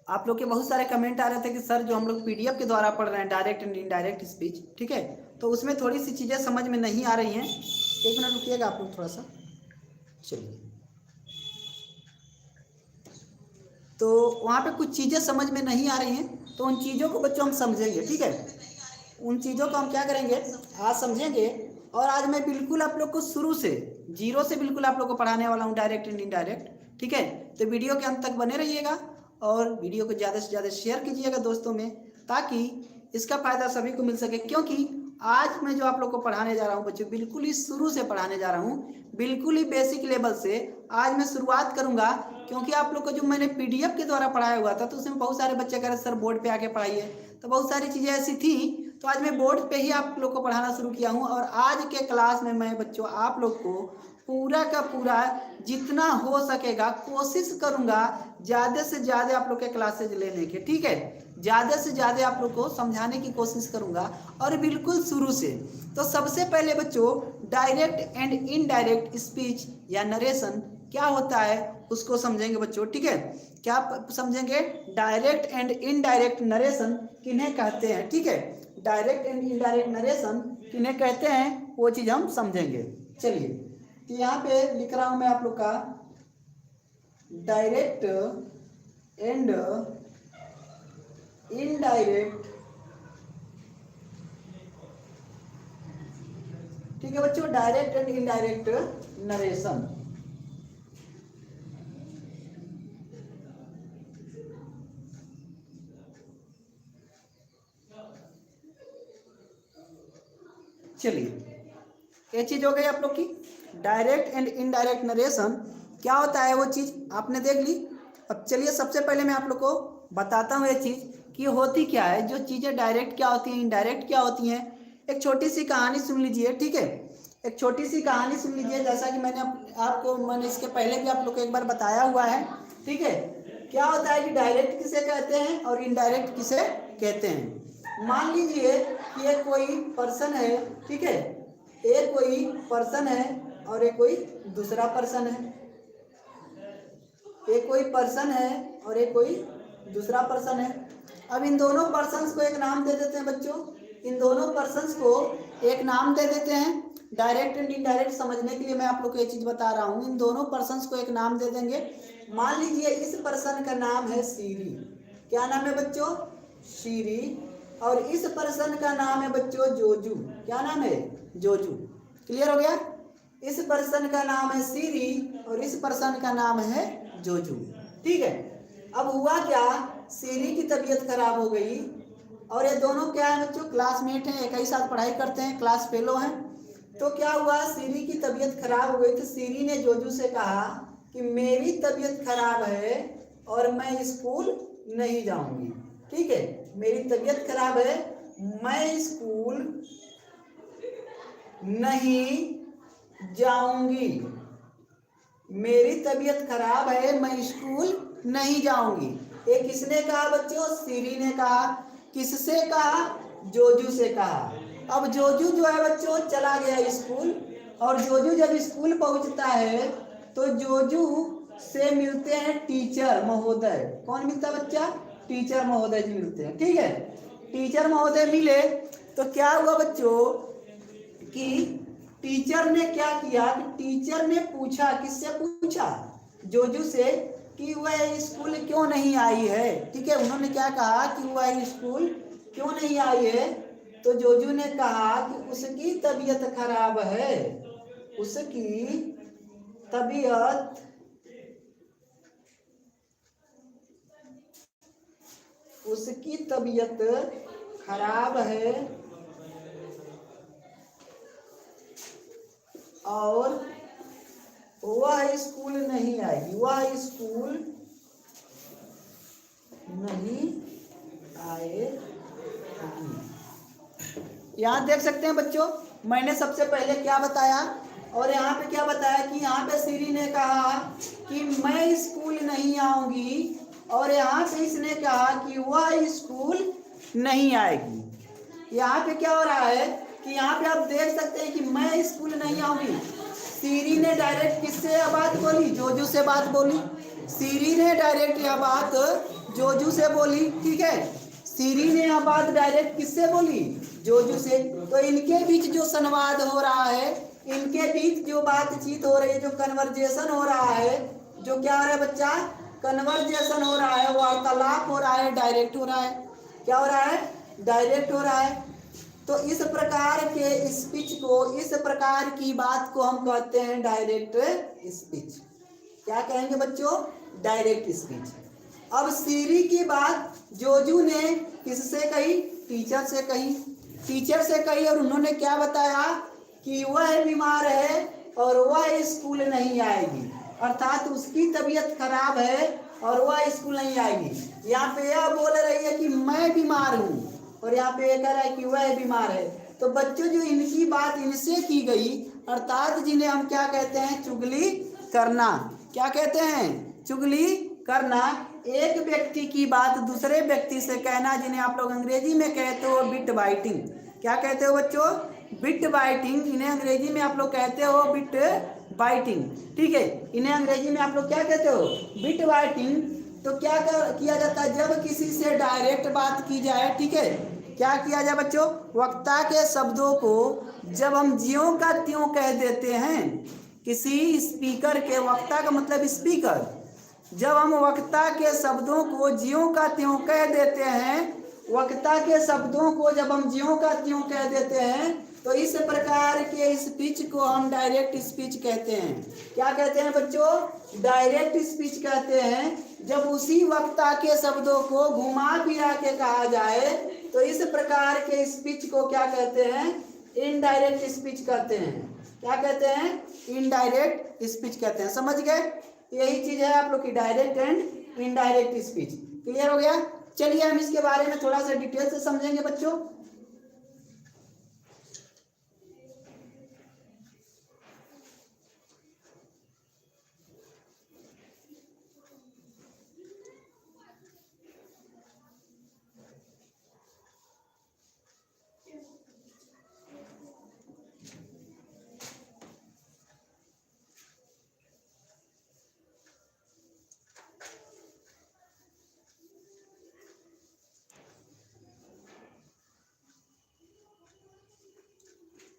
आप लोग के बहुत सारे कमेंट आ रहे थे कि सर जो हम लोग पीडीएफ के द्वारा पढ़ रहे हैं डायरेक्ट एंड इनडायरेक्ट स्पीच, ठीक है, तो उसमें थोड़ी सी चीज़ें समझ में नहीं आ रही हैं। एक मिनट रुकिएगा आप लोग थोड़ा सा। चलिए, तो वहाँ पे कुछ चीज़ें समझ में नहीं आ रही हैं, तो उन चीज़ों को बच्चों हम समझेंगे, ठीक है। उन चीज़ों को हम क्या करेंगे, आज समझेंगे। और आज मैं बिल्कुल आप लोग को शुरू से जीरो से बिल्कुल आप लोग को पढ़ाने वाला हूँ, डायरेक्ट एंड इनडायरेक्ट, ठीक है। तो वीडियो के अंत तक बने रहिएगा और वीडियो को ज़्यादा से ज़्यादा शेयर कीजिएगा दोस्तों में, ताकि इसका फ़ायदा सभी को मिल सके। क्योंकि आज मैं जो आप लोग को पढ़ाने जा रहा हूँ बच्चों, बिल्कुल ही शुरू से पढ़ाने जा रहा हूँ, बिल्कुल ही बेसिक लेवल से आज मैं शुरुआत करूँगा। क्योंकि आप लोग को जो मैंने पीडीएफ के द्वारा पढ़ाया हुआ था, तो उसमें बहुत सारे बच्चे कह रहे सर बोर्ड पे आके पढ़ाइए, तो बहुत सारी चीज़ें ऐसी थी, तो आज मैं बोर्ड पे ही आप लोग को पढ़ाना शुरू किया हूँ। और आज के क्लास में मैं बच्चों आप लोग को पूरा का पूरा जितना हो सकेगा कोशिश करूँगा ज़्यादा से ज़्यादा आप लोग के क्लासेज लेने के, ठीक है। ज़्यादा से ज़्यादा आप लोग को समझाने की कोशिश करूँगा और बिल्कुल शुरू से। तो सबसे पहले बच्चों डायरेक्ट एंड इनडायरेक्ट स्पीच या नरेशन क्या होता है उसको समझेंगे बच्चों, ठीक है। क्या समझेंगे, डायरेक्ट एंड इनडायरेक्ट नरेशन किन्हें कहते हैं, ठीक है। डायरेक्ट एंड इनडायरेक्ट नरेशन किन्हें कहते हैं वो चीज़ हम समझेंगे। चलिए, तो यहाँ पे लिख रहा हूँ मैं आप लोग का डायरेक्ट एंड इनडायरेक्ट, ठीक है बच्चों, डायरेक्ट एंड इनडायरेक्ट नरेशन। चलिए, ये चीज़ हो गई आप लोग की डायरेक्ट एंड इनडायरेक्ट नरेशन क्या होता है, वो चीज़ आपने देख ली। अब चलिए सबसे पहले मैं आप लोग को बताता हूँ ये चीज़ कि होती क्या है, जो चीज़ें डायरेक्ट क्या होती हैं, इनडायरेक्ट क्या होती हैं। एक छोटी सी कहानी सुन लीजिए, ठीक है। एक छोटी सी कहानी सुन लीजिए, जैसा कि मैंने इसके पहले भी आप लोग को एक बार बताया हुआ है, ठीक है। क्या होता है कि डायरेक्ट किसे कहते हैं और इनडायरेक्ट किसे कहते हैं। मान लीजिए कि ये कोई पर्सन है, ठीक है, एक कोई पर्सन है और एक कोई दूसरा पर्सन है। एक कोई पर्सन है और एक कोई दूसरा पर्सन है। अब इन दोनों पर्सन्स को एक नाम दे देते हैं बच्चों, इन दोनों पर्सन्स को एक नाम दे देते हैं। डायरेक्ट एंड इनडायरेक्ट समझने के लिए मैं आप लोग को ये चीज़ बता रहा हूँ, इन दोनों पर्सन्स को एक नाम दे देंगे। मान लीजिए इस पर्सन का नाम है सीरी। क्या नाम है बच्चों, सीरी। और इस पर्सन का नाम है बच्चों जोजू। क्या नाम है, जोजू। क्लियर हो गया। इस पर्सन का नाम है सीरी और इस पर्सन का नाम है जोजू, ठीक है। अब हुआ क्या, सीरी की तबीयत खराब हो गई और ये दोनों क्या है बच्चों, क्लासमेट हैं, एक ही साथ पढ़ाई करते हैं, क्लास फेलो हैं। तो क्या हुआ, सीरी की तबीयत खराब हो गई तो सीरी ने जोजू से कहा कि मेरी तबीयत खराब है और मैं स्कूल नहीं जाऊंगी, ठीक है। मेरी तबीयत खराब है, मैं स्कूल नहीं जाऊंगी। मेरी तबीयत खराब है, मैं स्कूल नहीं जाऊंगी। ये किसने कहा बच्चों, सीरी ने कहा। किससे कहा, जोजू से कहा। अब जोजू जो है बच्चों चला गया स्कूल, और जोजू जब स्कूल पहुंचता है तो जोजू से मिलते हैं टीचर महोदय। कौन मिलता है बच्चा, टीचर महोदय जी मिलते हैं, ठीक है। टीचर महोदय मिले तो क्या हुआ बच्चों कि टीचर ने क्या किया कि टीचर ने पूछा, किससे पूछा, जोजू से, कि वह स्कूल क्यों नहीं आई है, ठीक है। उन्होंने क्या कहा कि वह स्कूल क्यों नहीं आई है। तो जोजू ने कहा कि उसकी तबीयत खराब है, उसकी तबीयत खराब है और वह स्कूल नहीं आएगी, वह स्कूल नहीं आएगी। यहाँ देख सकते हैं बच्चों, मैंने सबसे पहले क्या बताया और यहाँ पे क्या बताया कि यहाँ पे सीरी ने कहा कि मैं स्कूल नहीं आऊंगी, और यहाँ पे इसने कहा कि वह स्कूल नहीं आएगी। यहाँ पे क्या हो रहा है कि यहाँ पे आप देख सकते हैं कि मैं स्कूल नहीं आऊंगी। सीरी ने डायरेक्ट किससे बात बोली, जोजू से बात बोली। सीरी ने डायरेक्ट यह बात जोजू से बोली, ठीक है। सीरी ने यह बात डायरेक्ट किससे बोली? जोजू से। तो इनके बीच जो संवाद हो रहा है, इनके बीच जो बातचीत हो रही है, जो कन्वर्जेशन हो रहा है, जो क्या हो रहा है बच्चा? कन्वर्जेशन हो रहा है, वार्तालाप हो रहा है, डायरेक्ट हो रहा है। क्या हो रहा है? डायरेक्ट हो रहा है। तो इस प्रकार के स्पीच को, इस प्रकार की बात को हम कहते हैं डायरेक्ट स्पीच। क्या कहेंगे बच्चों? Direct speech. अब सीरी की बात जोजू ने किससे कही? टीचर से कही। टीचर से कही और उन्होंने क्या बताया कि वह बीमार है और वह स्कूल नहीं आएगी, अर्थात उसकी तबीयत खराब है और वह स्कूल नहीं आएगी। यहाँ पे यह बोल रही है कि मैं बीमार हूँ और यहाँ पे ये कह रहा है कि वह बीमार है। तो बच्चों जो इनकी बात इनसे की गई, अर्थात जिन्हें हम क्या कहते हैं? चुगली करना। क्या कहते हैं? चुगली करना। एक व्यक्ति की बात दूसरे व्यक्ति से कहना, जिन्हें आप लोग अंग्रेजी में कहते हो बिट बाइटिंग। क्या कहते हो बच्चों? Bit biting. इन्हें अंग्रेजी में आप लोग कहते हो बिट बाइटिंग, ठीक है। इन्हें अंग्रेजी में आप लोग क्या कहते हो? Bit biting. तो क्या किया जाता है जब किसी से डायरेक्ट बात की जाए, ठीक है? क्या किया जाए बच्चों? वक्ता के शब्दों को जब हम ज्यों का त्यों कह देते हैं, किसी स्पीकर के, वक्ता का मतलब स्पीकर, जब हम वक्ता के शब्दों को ज्यों का त्यों कह देते हैं, वक्ता के शब्दों को जब हम ज्यों का त्यों कह देते हैं, तो इस प्रकार के स्पीच को हम डायरेक्ट स्पीच कहते हैं। क्या कहते हैं बच्चों? डायरेक्ट स्पीच कहते हैं जब उसी वक्ता के शब्दों को घुमा फिरा के कहा जाए, तो इस प्रकार के स्पीच को क्या कहते हैं? इनडायरेक्ट स्पीच कहते हैं। क्या कहते हैं? इनडायरेक्ट स्पीच कहते हैं। समझ गए? यही चीज है आप लोग की direct and indirect speech. Clear हो गया? चलिए हम इसके बारे में थोड़ा सा डिटेल से समझेंगे बच्चों।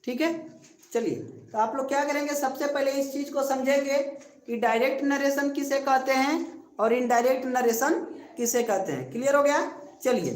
ठीक है, चलिए तो आप लोग क्या करेंगे? सबसे पहले इस चीज को समझेंगे कि डायरेक्ट नरेशन किसे कहते हैं और इनडायरेक्ट नरेशन किसे कहते हैं। क्लियर हो गया? चलिए,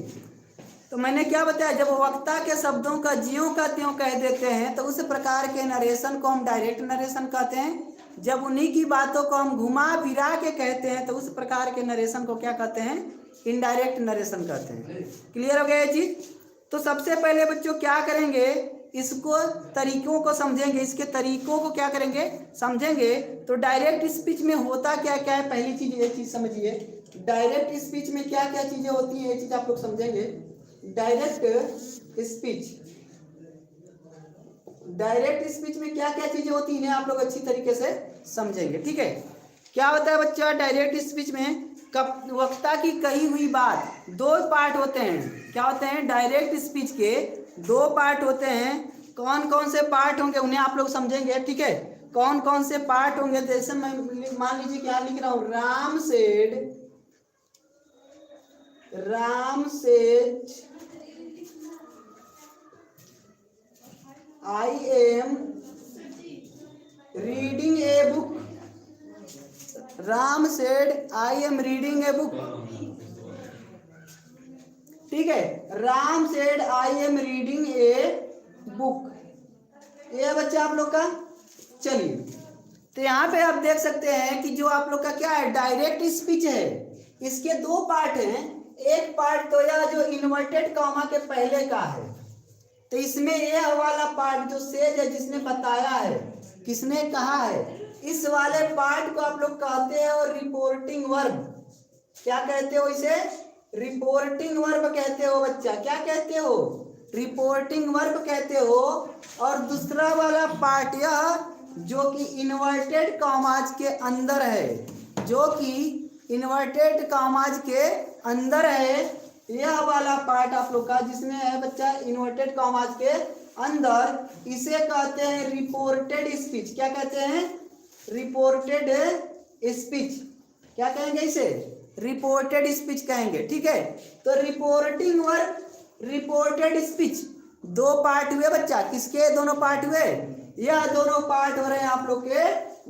तो मैंने क्या बताया, जब वक्ता के शब्दों का ज्यों का त्यों कह देते हैं, तो उस प्रकार के नरेशन को हम डायरेक्ट नरेशन कहते हैं। जब उन्हीं की बातों को हम घुमा फिरा के कहते हैं, तो उस प्रकार के नरेशन को क्या कहते हैं? इनडायरेक्ट नरेशन कहते हैं। क्लियर हो गया ये चीज? तो सबसे पहले बच्चों क्या करेंगे? इसको तरीकों को समझेंगे, इसके तरीकों को क्या करेंगे? समझेंगे। तो डायरेक्ट स्पीच में होता क्या क्या है, पहली चीज ये चीज समझिए। डायरेक्ट स्पीच में क्या क्या चीजें होती हैं, ये चीज आप लोग समझेंगे। डायरेक्ट स्पीच में क्या क्या चीजें होती हैं आप लोग अच्छी तरीके से समझेंगे, ठीक है। क्या होता है बच्चा? डायरेक्ट स्पीच में वक्ता की कही हुई बात, दो पार्ट होते हैं। क्या होते हैं? डायरेक्ट स्पीच के दो पार्ट होते हैं। कौन कौन से पार्ट होंगे उन्हें आप लोग समझेंगे, ठीक है। कौन कौन से पार्ट होंगे? जैसे मैं मान लीजिए क्या लिख रहा हूं, Ram said I am reading a book. Ram said I am reading a book. ठीक है, Ram said I am reading a book. ये बच्चा आप लोग का। चलिए, तो यहाँ पे आप देख सकते हैं कि जो आप लोग का क्या है, डायरेक्ट स्पीच है। इसके दो पार्ट हैं। एक पार्ट तो यह जो इन्वर्टेड कॉमा के पहले का है, तो इसमें यह वाला पार्ट जो सेज है, जिसने बताया है, किसने कहा है, इस वाले पार्ट को आप लोग कहते हैं और रिपोर्टिंग वर्ब। क्या कहते हो इसे? रिपोर्टिंग वर्ब कहते हो बच्चा। क्या कहते हो? रिपोर्टिंग वर्ब कहते हो। और दूसरा वाला पार्ट यह जो कि इन्वर्टेड कॉमाज के अंदर है, जो कि इन्वर्टेड कॉमाज के अंदर है, यह वाला पार्ट आप लोग का जिसमें है बच्चा इन्वर्टेड कॉमाज के अंदर, इसे कहते हैं रिपोर्टेड स्पीच। क्या कहते हैं? Reported speech. क्या कहेंगे इसे? रिपोर्टेड स्पीच कहेंगे, ठीक है। तो रिपोर्टिंग वर्ब, रिपोर्टेड स्पीच, दो पार्ट हुए बच्चा। किसके दोनों पार्ट हुए? यह दोनों पार्ट हो रहे हैं आप लोग के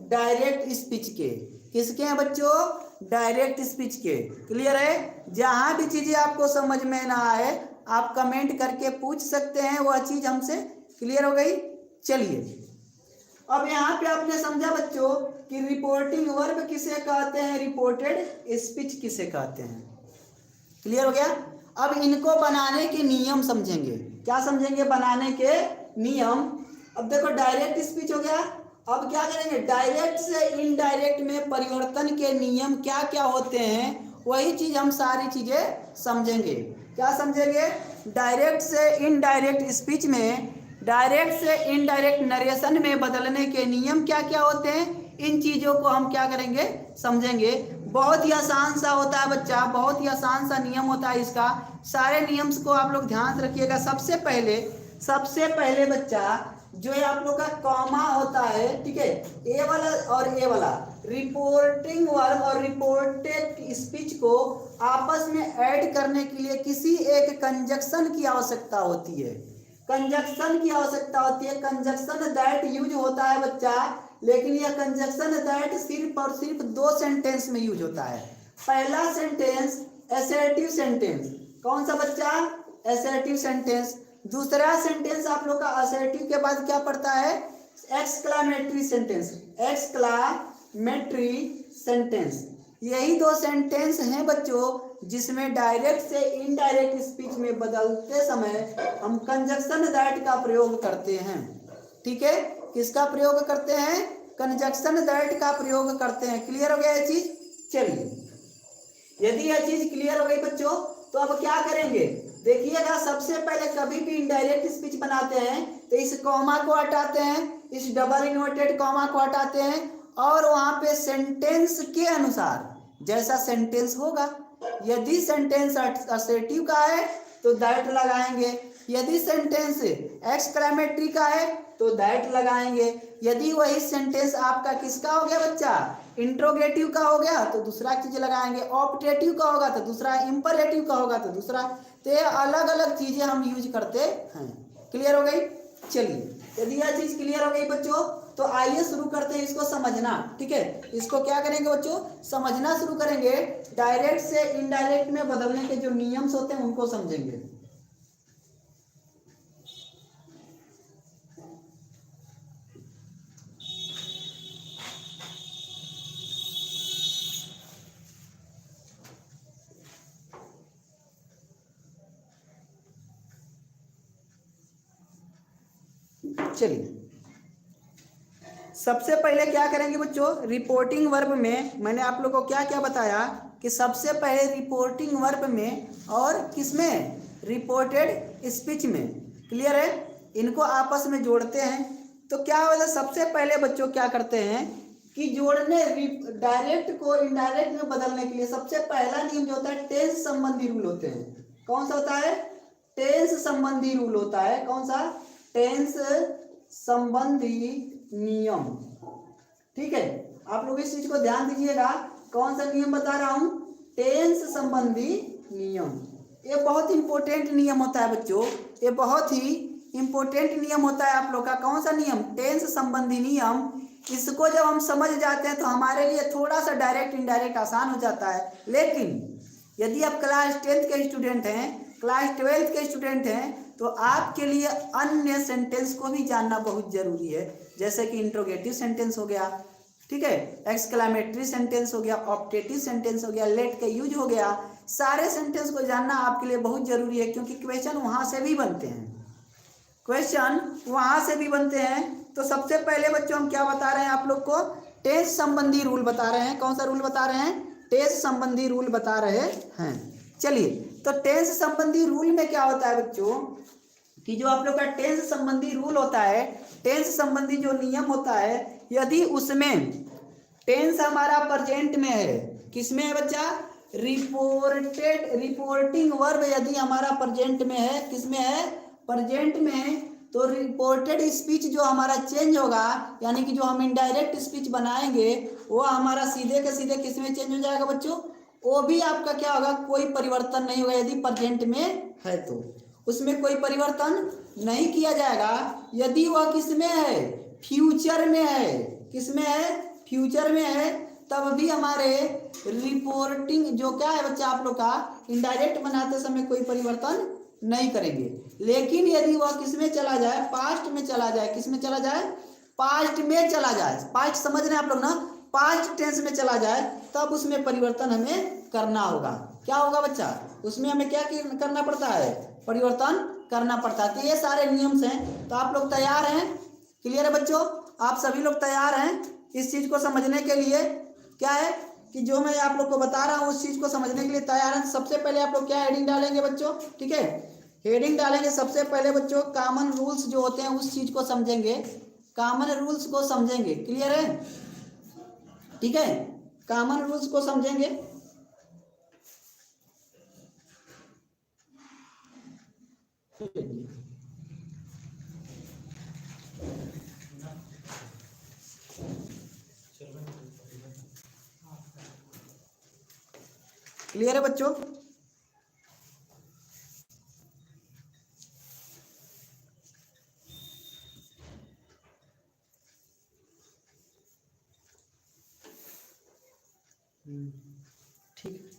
डायरेक्ट स्पीच के। किसके हैं बच्चों? डायरेक्ट स्पीच के। क्लियर है? जहां भी चीजें आपको समझ में ना आए आप कमेंट करके पूछ सकते हैं, वह चीज हमसे। क्लियर हो गई? चलिए, अब यहाँ पे आपने समझा बच्चों कि रिपोर्टिंग वर्ब किसे कहते हैं, रिपोर्टेड स्पीच किसे कहते हैं। क्लियर हो गया? अब इनको बनाने के नियम समझेंगे। क्या समझेंगे? बनाने के नियम। अब देखो, डायरेक्ट स्पीच हो गया। अब क्या करेंगे? डायरेक्ट से इनडायरेक्ट में परिवर्तन के नियम क्या क्या होते हैं, वही चीज हम सारी चीजें समझेंगे। क्या समझेंगे? डायरेक्ट से इनडायरेक्ट स्पीच में, डायरेक्ट से इनडायरेक्ट नरेशन में बदलने के नियम क्या क्या होते हैं, इन चीजों को हम क्या करेंगे? समझेंगे। बहुत ही आसान सा होता है बच्चा, बहुत ही आसान सा नियम होता है इसका। सारे नियम्स को आप लोग ध्यान से रखिएगा। सबसे पहले बच्चा जो है आप लोग का कॉमा होता है, ठीक है, ए वाला और ए वाला, रिपोर्टिंग वर्ब और रिपोर्टेड स्पीच को आपस में ऐड करने के लिए किसी एक कंजक्शन की आवश्यकता होती है। कंजक्शन की आवश्यकता होती है। कंजक्शन दैट यूज होता है बच्चा, लेकिन यह कंजक्शन दैट सिर्फ और सिर्फ दो सेंटेंस में यूज होता है। पहला सेंटेंस असर्टिव सेंटेंस। कौन सा बच्चा? Assertive sentence. दूसरा सेंटेंस आप लोग का असर्टिव के बाद क्या पड़ता है? Exclamatory sentence. Exclamatory sentence. यही दो सेंटेंस हैं बच्चों जिसमें डायरेक्ट से इनडायरेक्ट स्पीच में बदलते समय हम कंजक्शन दैट का प्रयोग करते हैं। ठीक है, किसका प्रयोग करते हैं? कंजक्शन दैट का प्रयोग करते हैं। क्लियर हो गया ये चीज? चलिए, यदि यह चीज क्लियर हो गई बच्चों, तो अब क्या करेंगे? देखिएगा, सबसे पहले कभी भी इनडायरेक्ट स्पीच बनाते हैं तो इस कॉमा को हटाते हैं, इस डबल इन्वर्टेड कॉमा को हटाते हैं, और वहां पे सेंटेंस के अनुसार जैसा सेंटेंस होगा, यदि सेंटेंस असर्टिव का है तो दैट लगाएंगे, यदि सेंटेंस एक्सक्लेमेटरी का है तो दैट लगाएंगे, यदि वही सेंटेंस आपका किसका हो गया बच्चा? इंट्रोगेटिव का हो गया तो दूसरा चीज लगाएंगे, ऑप्टेटिव का होगा तो दूसरा, इंपरेटिव का होगा तो दूसरा। तो ये अलग अलग चीजें हम यूज करते हैं। क्लियर हो गई? चलिए, यदि यह चीज क्लियर हो गई बच्चों, तो आइए शुरू करते हैं इसको समझना। ठीक है, इसको क्या करेंगे बच्चों? समझना शुरू करेंगे। डायरेक्ट से इनडायरेक्ट में बदलने के जो नियम्स होते हैं उनको समझेंगे। चलिए, सबसे पहले क्या करेंगे बच्चों? रिपोर्टिंग वर्ब में मैंने आप लोगों को क्या क्या बताया कि सबसे पहले रिपोर्टिंग वर्ब में और किसमें? रिपोर्टेड स्पीच में। क्लियर है? इनको आपस में जोड़ते हैं तो क्या होगा? सबसे पहले बच्चों क्या करते हैं कि जोड़ने, डायरेक्ट को इनडायरेक्ट में बदलने के लिए सबसे पहला नियम जो होता है, टेंस संबंधी रूल होते हैं। कौन सा होता है? टेंस संबंधी रूल होता है। कौन सा? टेंस संबंधी नियम। ठीक है, आप लोग इस चीज को ध्यान दीजिएगा। कौन सा नियम बता रहा हूं? टेंस संबंधी नियम। ये बहुत इंपॉर्टेंट नियम होता है बच्चों, ये बहुत ही इंपॉर्टेंट नियम होता है आप लोग का। कौन सा नियम? टेंस संबंधी नियम। इसको जब हम समझ जाते हैं तो हमारे लिए थोड़ा सा डायरेक्ट इनडायरेक्ट आसान हो जाता है। लेकिन यदि आप क्लास 10th के स्टूडेंट हैं, क्लास 12th के स्टूडेंट हैं, तो आपके लिए अन्य सेंटेंस को भी जानना बहुत जरूरी है। जैसे कि इंट्रोगेटिव सेंटेंस हो गया, ठीक है, एक्सक्लेमेटरी सेंटेंस हो गया, ऑप्टेटिव सेंटेंस हो गया, लेट का यूज हो गया। सारे सेंटेंस को जानना आपके लिए बहुत जरूरी है, क्योंकि क्वेश्चन वहां से भी बनते हैं। क्वेश्चन वहां से भी बनते हैं। तो सबसे पहले बच्चों हम क्या बता रहे हैं आप लोग को? टेंस संबंधी रूल बता रहे हैं। कौन सा रूल बता रहे हैं? टेंस संबंधी रूल बता रहे हैं। चलिए, तो टेंस संबंधी रूल में क्या होता है बच्चों कि जो आप लोग का टेंस संबंधी रूल होता है, टेंस संबंधी जो नियम होता है, यदि उसमें टेंस हमारा प्रेजेंट में है, किसमें है बच्चा? रिपोर्टिंग वर्ब यदि हमारा प्रेजेंट में है, किसमें है? प्रेजेंट में है, तो रिपोर्टेड स्पीच जो हमारा चेंज होगा, यानी कि जो हम इनडायरेक्ट स्पीच बनाएंगे वो हमारा सीधे के सीधे किस में चेंज हो जाएगा बच्चों, वो भी आपका क्या होगा, कोई परिवर्तन नहीं होगा यदि प्रेजेंट में है तो उसमें कोई परिवर्तन नहीं किया जाएगा। यदि वह किस में है, फ्यूचर में है, किस में है, फ्यूचर में है, तब भी हमारे रिपोर्टिंग जो क्या है बच्चा आप लोग का, इनडायरेक्ट बनाते समय कोई परिवर्तन नहीं करेंगे। लेकिन यदि वह किस में चला जाए, पास्ट में चला जाए, किस में चला जाए, पास्ट में चला जाए, पास्ट समझ रहे हैं आप लोग ना, पास्ट टेंस में चला जाए तब उसमें परिवर्तन हमें करना होगा। क्या होगा बच्चा, उसमें हमें क्या करना पड़ता है, परिवर्तन करना पड़ता है। तो ये सारे नियम्स हैं। तो आप लोग तैयार हैं, क्लियर है बच्चों, आप सभी लोग तैयार हैं इस चीज को समझने के लिए, क्या है कि जो मैं आप लोग को बता रहा हूँ उस चीज को समझने के लिए तैयार हैं। सबसे पहले आप लोग क्या हेडिंग डालेंगे बच्चों, ठीक है, हेडिंग डालेंगे सबसे पहले बच्चों, कॉमन रूल्स जो होते हैं उस चीज को समझेंगे, कॉमन रूल्स को समझेंगे, क्लियर है, ठीक है, कॉमन रूल्स को समझेंगे। क्लियर है बच्चों, ठीक,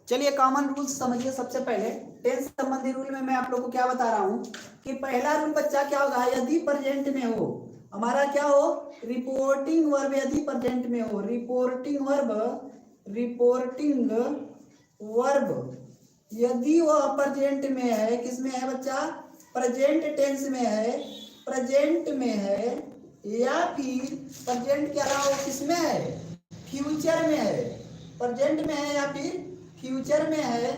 चलिए कॉमन रूल्स समझिए। सबसे पहले टेंस संबंधी रूल में मैं आप लोग को क्या बता रहा हूं कि पहला रूल बच्चा क्या होगा, यदि प्रेजेंट में हो, हमारा क्या हो, रिपोर्टिंग वर्ब यदि प्रेजेंट में हो, रिपोर्टिंग वर्ब, रिपोर्टिंग वर्ब यदि वह प्रेजेंट में है, किस में है बच्चा, प्रेजेंट टेंस में है, प्रेजेंट में है, या फिर प्रेजेंट के अलावा किस में है, फ्यूचर में है, प्रेजेंट में है या फिर फ्यूचर में है,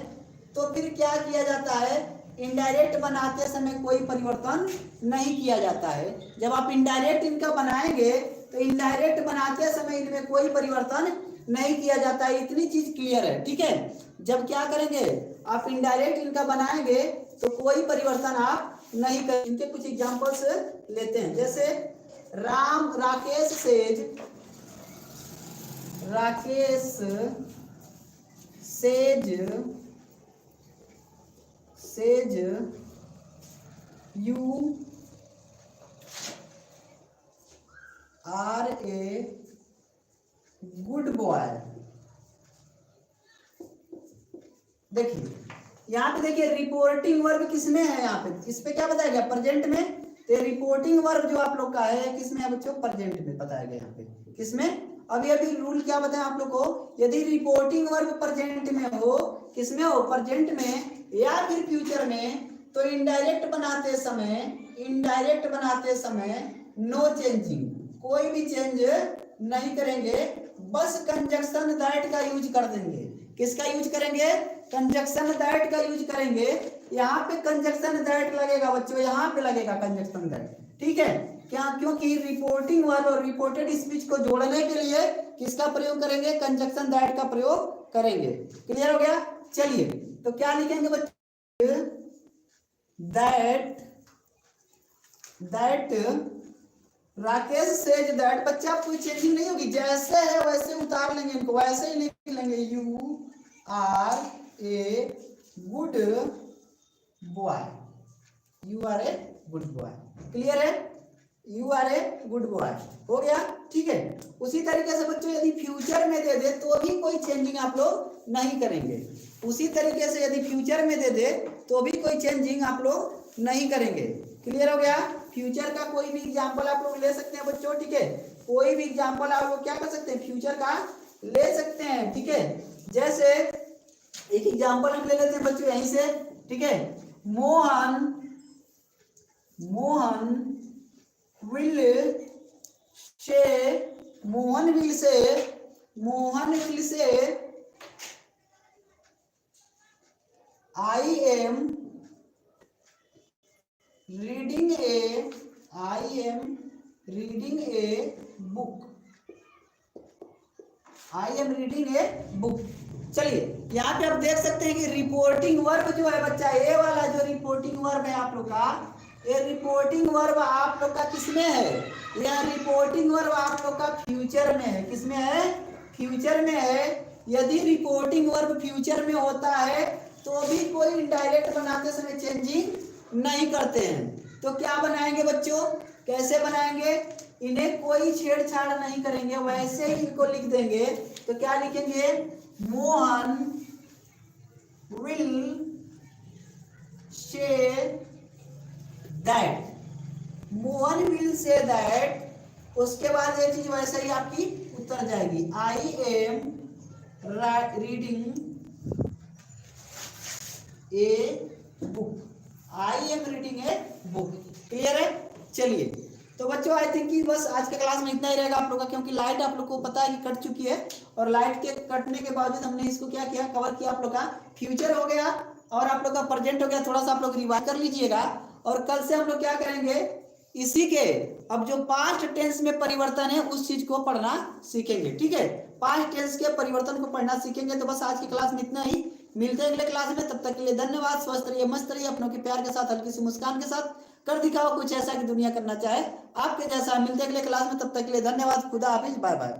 तो फिर क्या किया जाता है, इनडायरेक्ट बनाते समय कोई परिवर्तन नहीं किया जाता है। जब आप इनडायरेक्ट इनका बनाएंगे तो इनडायरेक्ट बनाते समय इनमें कोई परिवर्तन नहीं किया जाता है, इतनी चीज क्लियर है, ठीक है। जब क्या करेंगे, आप इनडायरेक्ट इनका बनाएंगे तो कोई परिवर्तन आप नहीं करेंगे। इनके कुछ एग्जांपल्स लेते हैं, जैसे Rakesh says, Rakesh says you are a good boy. देखिए यहाँ पे देखिए रिपोर्टिंग वर्ब किसमें है, यहाँ पे इस पे क्या बताया गया, प्रेजेंट में। तो रिपोर्टिंग वर्ब जो आप लोग का है किसमें है बच्चों, प्रेजेंट में बताया गया, यहाँ पे किसमें। अभी अभी रूल क्या बताया आप लोग को, यदि रिपोर्टिंग वर्ब प्रेजेंट में हो, किसमें हो, प्रेजेंट में या फिर फ्यूचर में, तो इनडायरेक्ट बनाते समय, इनडायरेक्ट बनाते समय नो चेंजिंग, कोई भी चेंज नहीं करेंगे, बस कंजक्शन दैट का यूज कर देंगे। किसका यूज करेंगे, कंजक्शन दैट का यूज करेंगे। यहाँ पे कंजक्शन दैट लगेगा बच्चों, यहाँ पे लगेगा कंजक्शन दैट, ठीक है, क्या, क्योंकि रिपोर्टिंग वर्ब और रिपोर्टेड स्पीच को जोड़ने के लिए किसका प्रयोग करेंगे, कंजक्शन दैट का प्रयोग करेंगे। क्लियर हो गया, चलिए तो क्या लिखेंगे बच्चे, दैट राकेश सेज दैट, बच्चा कोई चेंजिंग नहीं होगी, जैसे है वैसे उतार लेंगे इनको, वैसे ही लिख लेंगे, you are a good boy, you are a good boy. Clear है, you are a good boy हो गया, ठीक है। उसी तरीके से बच्चों यदि फ्यूचर में दे दे तो भी कोई चेंजिंग आप लोग नहीं करेंगे। उसी तरीके से यदि फ्यूचर में दे दे तो भी कोई चेंजिंग आप लोग नहीं करेंगे। क्लियर हो गया, फ्यूचर का कोई भी एग्जांपल आप लोग ले सकते हैं बच्चों, ठीक है, कोई भी एग्जांपल आप लोग क्या कर सकते हैं, फ्यूचर का ले सकते हैं, ठीक है। जैसे एक एग्जांपल हम ले लेते हैं बच्चों यहीं से, ठीक है, Mohan will say I am reading a book, चलिए यहाँ पे आप देख सकते हैं कि रिपोर्टिंग वर्ब जो है बच्चा, ये वाला जो रिपोर्टिंग वर्ब है आप लोग का, ये रिपोर्टिंग वर्ब आप लोग का किसमें है? यह रिपोर्टिंग वर्ब आप लोग का फ्यूचर में है। किसमें है? फ्यूचर में है। यदि रिपोर्टिंग वर्ब फ्यूचर में होता है तो भी कोई इनडायरेक्ट बनाते समय चेंजिंग नहीं करते हैं। तो क्या बनाएंगे बच्चों? कैसे बनाएंगे? इन्हें कोई छेड़छाड़ नहीं करेंगे, वैसे ही इनको लिख देंगे। तो क्या लिखेंगे? Mohan will say that. Mohan will say that. उसके बाद ये चीज वैसे ही आपकी उत्तर जाएगी। I am reading a book. I am reading a book. Clear है? चलिए, तो बच्चों आई थिंक कि बस आज के क्लास में इतना ही रहेगा आप लोग का, क्योंकि लाइट आप लोग को पता है कि कट चुकी है, और लाइट के कटने के बावजूद हमने इसको क्या किया, कवर किया। आप लोग का फ्यूचर हो गया और आप लोग का प्रेजेंट हो गया। थोड़ा सा आप लोग रिवाइज कर लीजिएगा, और कल से हम लोग क्या करेंगे, इसी के अब जो पास्ट टेंस में परिवर्तन है उस चीज को पढ़ना सीखेंगे। ठीक है, पास्ट टेंस के परिवर्तन को पढ़ना सीखेंगे। तो बस आज की क्लास में इतना ही, मिलते हैं अगले क्लास में। तब तक के लिए धन्यवाद। स्वस्थ रहिए, मस्त रहिए, अपनों के प्यार के साथ, हल्की सी मुस्कान के साथ कर दिखाओ कुछ ऐसा कि दुनिया करना चाहे आपके जैसा। मिलते हैं अगले क्लास में, तब तक के लिए धन्यवाद। खुदा हाफिज, बाय बाय।